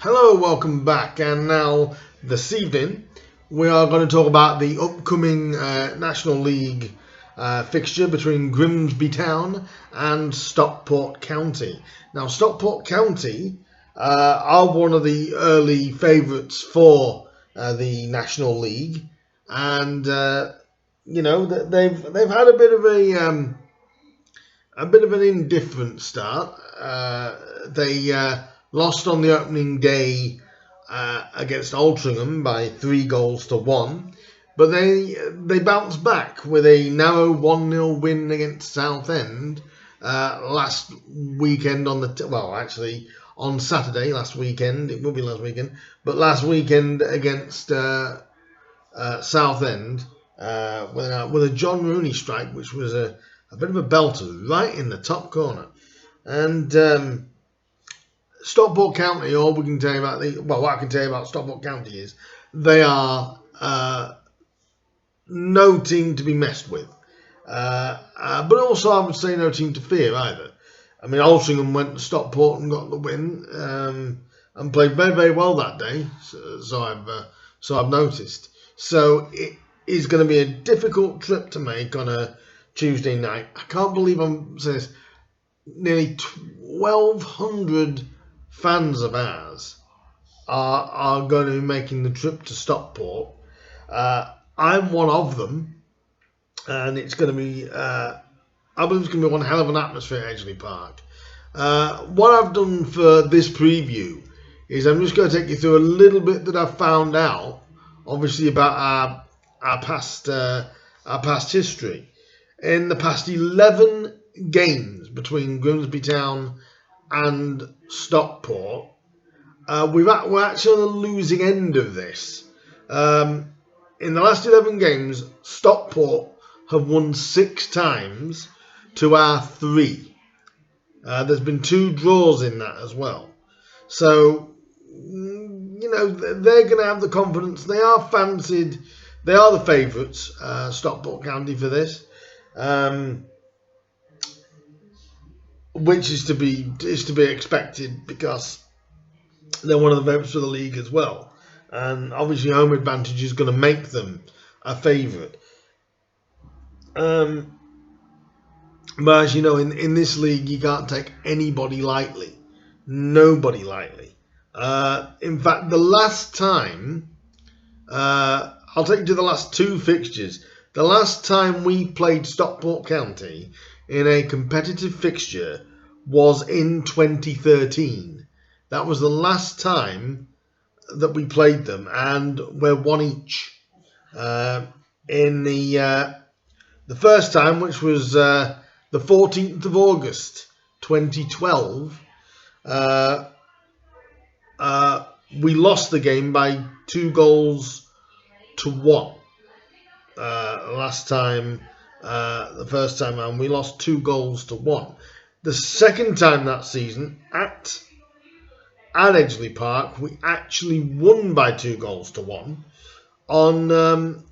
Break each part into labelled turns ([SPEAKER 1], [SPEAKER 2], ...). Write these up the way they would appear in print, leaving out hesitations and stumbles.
[SPEAKER 1] Hello, welcome back. And now, this evening, we are going to talk about the upcoming National League fixture between Grimsby Town and Stockport County. Now, Stockport County are one of the early favourites for the National League, and they've had a bit of an indifferent start. They lost on the opening day against Altrincham by 3-1, but they bounced back with a narrow 1-0 win against Southend last weekend on Saturday last weekend. It will be last weekend, but last weekend against Southend with a John Rooney strike, which was a bit of a belter right in the top corner. And Stockport County, what I can tell you about Stockport County is they are no team to be messed with. But also I would say no team to fear either. I mean, Altrincham went to Stockport and got the win and played very, very well that day. So I've noticed. So it is going to be a difficult trip to make on a Tuesday night. I can't believe I'm saying this. Nearly 1,200 fans of ours are going to be making the trip to Stockport. I'm one of them, and it's going to be, I believe it's going to be one hell of an atmosphere at Edgeley Park. What I've done for this preview is I'm just going to take you through a little bit that I've found out, obviously, about our past history. In the past 11 games between Grimsby Town and Stockport, we're actually on the losing end of this. In the last 11 games, Stockport have won 6 times to our 3. There's been 2 draws in that as well. So, they're going to have the confidence. They are fancied. They are the favourites, Stockport County, for this. Which is to be expected because they're one of the favourites for the league as well, and obviously home advantage is going to make them a favourite. But as you know, in this league, you can't take anybody lightly, nobody lightly. In fact, the last time, I'll take you to the last 2 fixtures. The last time we played Stockport County in a competitive fixture was in 2013. That was the last time that we played them, and we're 1 each. In the first time, which was the 14th of August 2012, we lost the game by 2-1. Last time, the first time around, we lost 2-1. The second time that season at Edgeley Park, we actually won by 2-1 on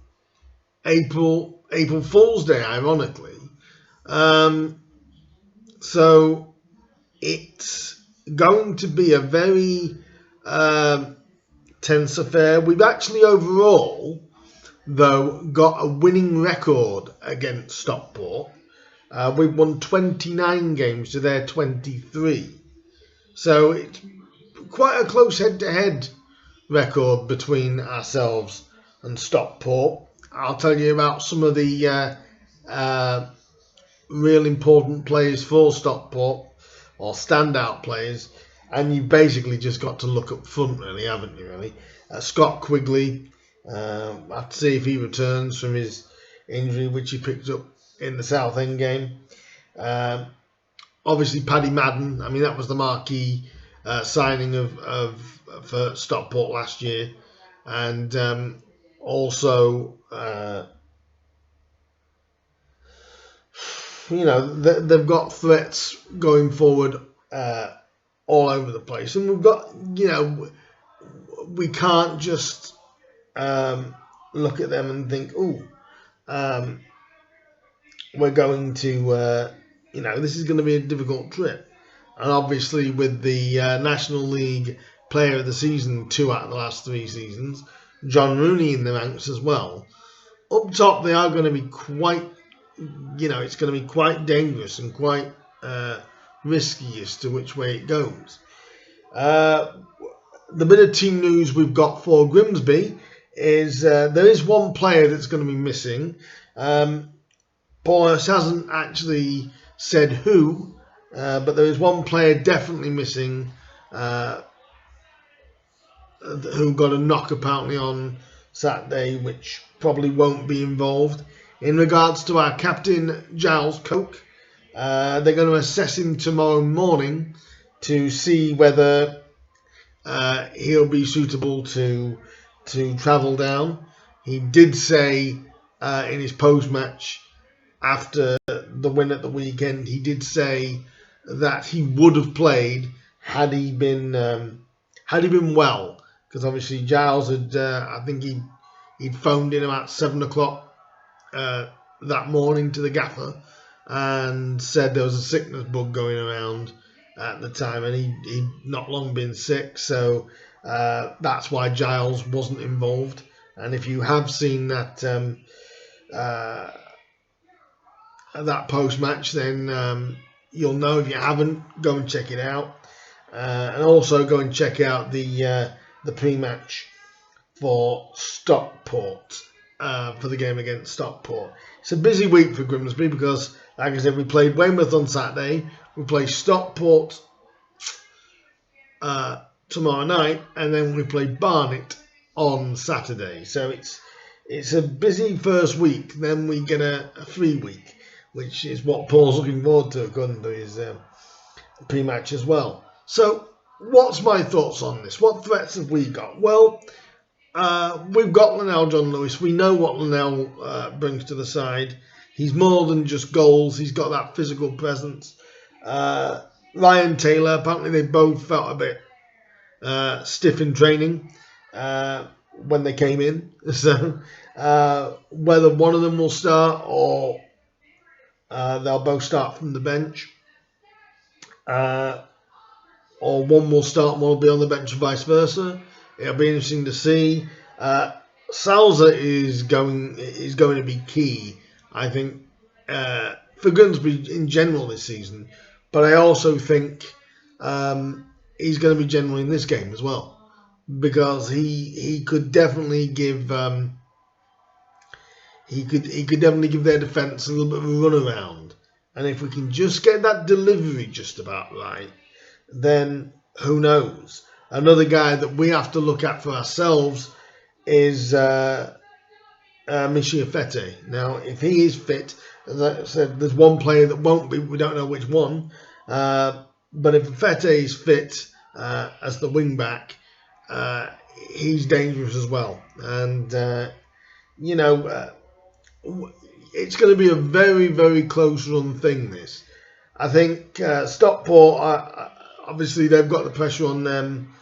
[SPEAKER 1] April Fool's Day, ironically. So it's going to be a very tense affair. We've actually overall, though, got a winning record against Stockport. We've won 29 games to their 23. So it's quite a close head-to-head record between ourselves and Stockport. I'll tell you about some of the real important players for Stockport, or standout players, and you've basically just got to look up front, really, haven't you, really? Scott Quigley, I have to see if he returns from his injury, which he picked up in the Southend game. Obviously, Paddy Madden. I mean, that was the marquee signing for Stockport last year, and also, they've got threats going forward all over the place, and we've got, we can't just look at them and think, we're going to, this is going to be a difficult trip. And obviously with the National League player of the season 2 out of the last 3 seasons. John Rooney in the ranks as well. Up top, they are going to be quite, it's going to be quite dangerous and quite risky as to which way it goes. The bit of team news we've got for Grimsby is there is one player that's going to be missing. Paulus hasn't actually said who, but there is one player definitely missing who got a knock apparently on Saturday, which probably won't be involved. In regards to our captain, Giles Coke, they're going to assess him tomorrow morning to see whether he'll be suitable to travel down. He did say in his post-match after the win at the weekend, he did say that he would have played had he been well, because obviously Giles had I think he'd phoned in about 7 o'clock that morning to the gaffer and said there was a sickness bug going around at the time, and he'd not long been sick, so that's why Giles wasn't involved. And if you have seen that post-match, then you'll know. If you haven't, go and check it out, and also go and check out the pre-match for Stockport, for the game against Stockport. It's a busy week for Grimsby because, like I said, we played Weymouth on Saturday, we play Stockport tomorrow night, and then we play Barnet on Saturday. So it's a busy first week. Then we get a free week, which is what Paul's looking forward to, according to his pre-match as well. So what's my thoughts on this? What threats have we got? Well, we've got Linnell John Lewis. We know what Linnell brings to the side. He's more than just goals. He's got that physical presence. Ryan Taylor, apparently they both felt a bit stiff in training when they came in. So whether one of them will start or they'll both start from the bench, or one will start and one will be on the bench, and vice versa. It'll be interesting to see. Salza is going to be key, I think, for Grimsby in general this season. But I also think he's going to be general in this game as well, because he could definitely give he could definitely give their defence a little bit of a runaround. And if we can just get that delivery just about right, then who knows? Another guy that we have to look at for ourselves is Michia Fete. Now, if he is fit, as I said, there's one player that won't be. We don't know which one. But if Fete is fit as the wing back, he's dangerous as well. And, it's going to be a very, very close run thing, this. I think Stockport, obviously they've got the pressure on them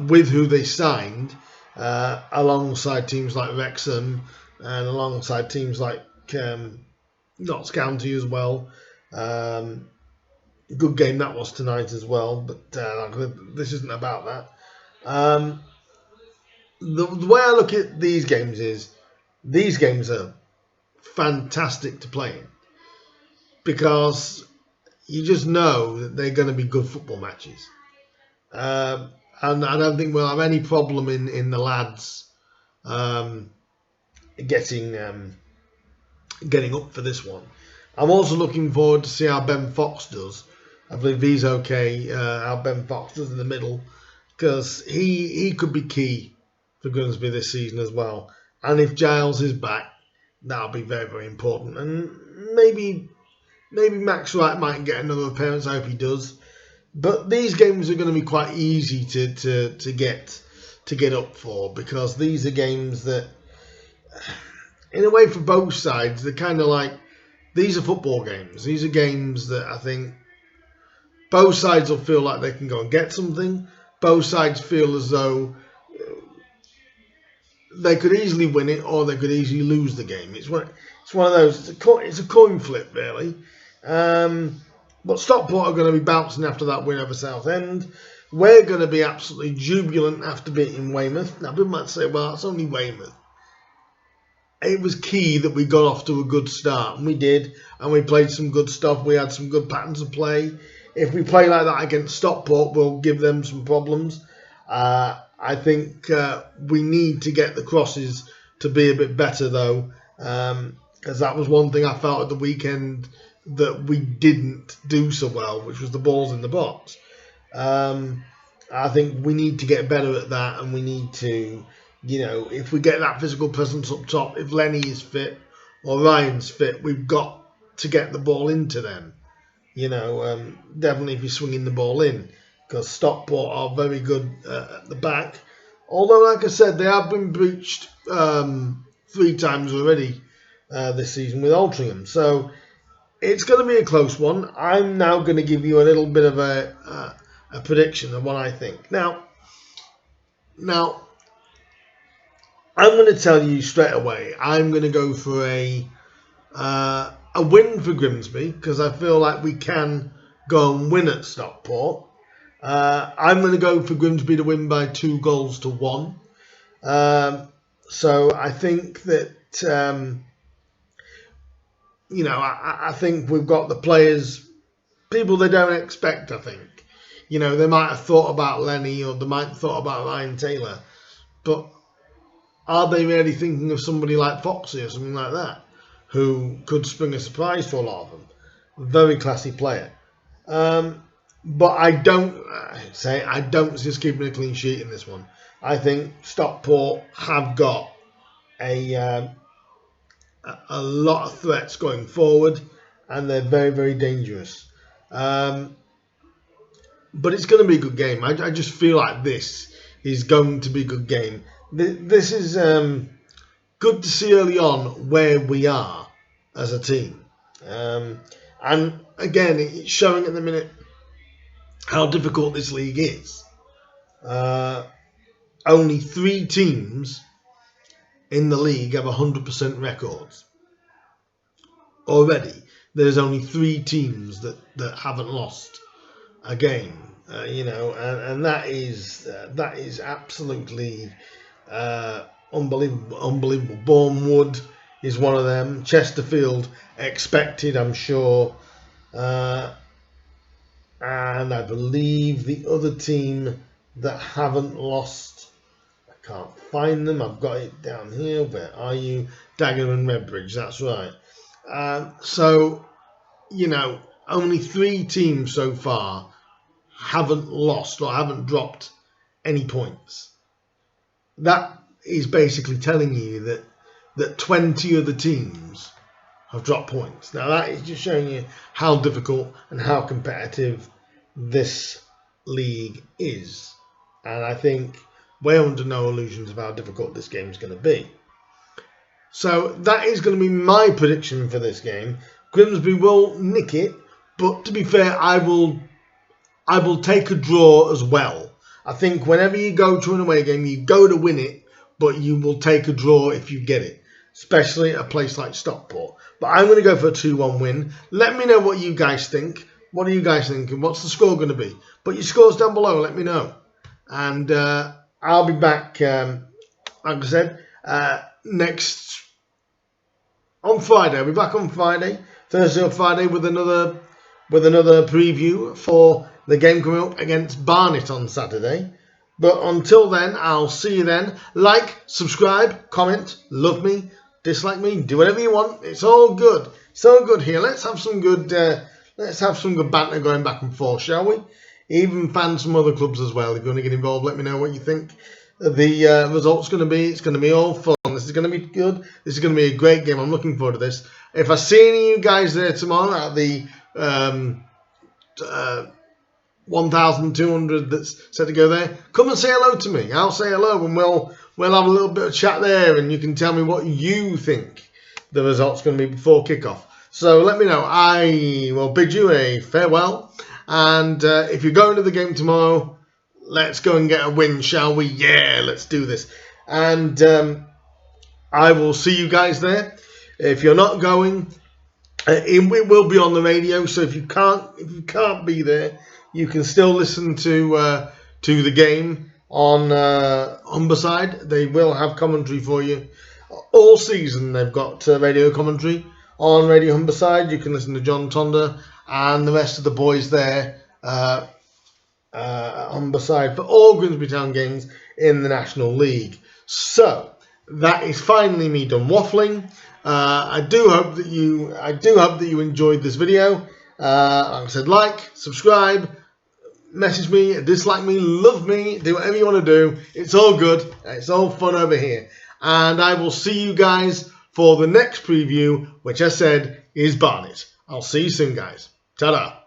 [SPEAKER 1] with who they signed, alongside teams like Wrexham and alongside teams like Notts County as well. Good game that was tonight as well, but this isn't about that. The way I look at these games is, these games are fantastic to play in, because you just know that they're going to be good football matches. And I don't think we'll have any problem in the lads getting up for this one. I'm also looking forward to see how Ben Fox does. I believe he's okay, how Ben Fox does in the middle, because he could be key for Grimsby this season as well. And if Giles is back, that'll be very, very important. And maybe Max Wright might get another appearance. I hope he does. But these games are going to be quite easy to get up for, because these are games that, in a way, for both sides, they're kind of like, these are football games. These are games that I think both sides will feel like they can go and get something. Both sides feel as though they could easily win it or they could easily lose the game. It's one of those. It's a coin flip, really. But Stockport are going to be bouncing after that win over Southend. we're going to be absolutely jubilant after beating Weymouth. Now, people might say, well, it's only Weymouth. It was key that we got off to a good start, and we did, and we played some good stuff. We had some good patterns of play. If we play like that against Stockport, we'll give them some problems. I think we need to get the crosses to be a bit better, though, because that was one thing I felt at the weekend that we didn't do so well, which was the balls in the box. I think we need to get better at that, and we need to, if we get that physical presence up top, if Lenny is fit or Ryan's fit, we've got to get the ball into them. Definitely if you're swinging the ball in, because Stockport are very good at the back. Although, like I said, they have been breached 3 times already this season with Altrincham. So it's going to be a close one. I'm now going to give you a little bit of a prediction of what I think. Now, I'm going to tell you straight away, I'm going to go for a win for Grimsby, because I feel like we can go and win at Stockport. I'm going to go for Grimsby to win by 2-1. So I think that, I think we've got the players, people they don't expect, I think. They might have thought about Lenny, or they might have thought about Ryan Taylor, but are they really thinking of somebody like Foxy or something like that, who could spring a surprise for a lot of them? Very classy player. But I don't see us keeping a clean sheet in this one. I think Stockport have got a lot of threats going forward, and they're very, very dangerous. But it's going to be a good game. I just feel like this is going to be a good game. This is good to see early on where we are as a team. And again, it's showing at the minute how difficult this league is. Only 3 teams in the league have 100% records. Already, there's only 3 teams that haven't lost a game. And that is absolutely unbelievable. Bournemouth is one of them. Chesterfield expected, I'm sure. And I believe the other team that haven't lost, I can't find them. I've got it down here. Where are you? Dagenham and Redbridge. That's right. So, only 3 teams so far haven't lost or haven't dropped any points. That is basically telling you that 20 other teams have dropped points. Now that is just showing you how difficult and how competitive this league is. And I think we're under no illusions of how difficult this game is going to be. So that is going to be my prediction for this game. Grimsby will nick it, but to be fair, I will take a draw as well. I think whenever you go to an away game, you go to win it, but you will take a draw if you get it, especially at a place like Stockport. But I'm going to go for a 2-1 win. Let me know what you guys think. What are you guys thinking? What's the score going to be? Put your scores down below. Let me know. And I'll be back, like I said, on Friday. I'll be back on Friday, Thursday or Friday, with another preview for the game coming up against Barnet on Saturday. But until then, I'll see you then. Like, subscribe, comment, love me, dislike me, do whatever you want. It's all good. It's all good here. Let's have some good banter going back and forth, shall we? Even fans from other clubs as well. If you want to get involved, let me know what you think the result's going to be. It's going to be all fun. This is going to be good. This is going to be a great game. I'm looking forward to this. If I see any of you guys there tomorrow at the 1,200 that's set to go there, come and say hello to me. I'll say hello, and we'll have a little bit of chat there, and you can tell me what you think the result's going to be before kickoff. So let me know. I will bid you a farewell, and if you're going to the game tomorrow, let's go and get a win, shall we? Yeah, let's do this. And I will see you guys there. If you're not going, it will be on the radio. So if you can't be there, you can still listen to to the game on Humberside. They will have commentary for you all season. They've got radio commentary on Radio Humberside. You can listen to John Tonder and the rest of the boys there Humberside for all Grimsby Town games in the National League. So that is finally me done waffling. I do hope that you enjoyed this video. Like I said, like, subscribe, message me, dislike me, love me, do whatever you want to do. It's all good. It's all fun over here. And I will see you guys for the next preview, which I said is Barnet. I'll see you soon, guys. Ta-da.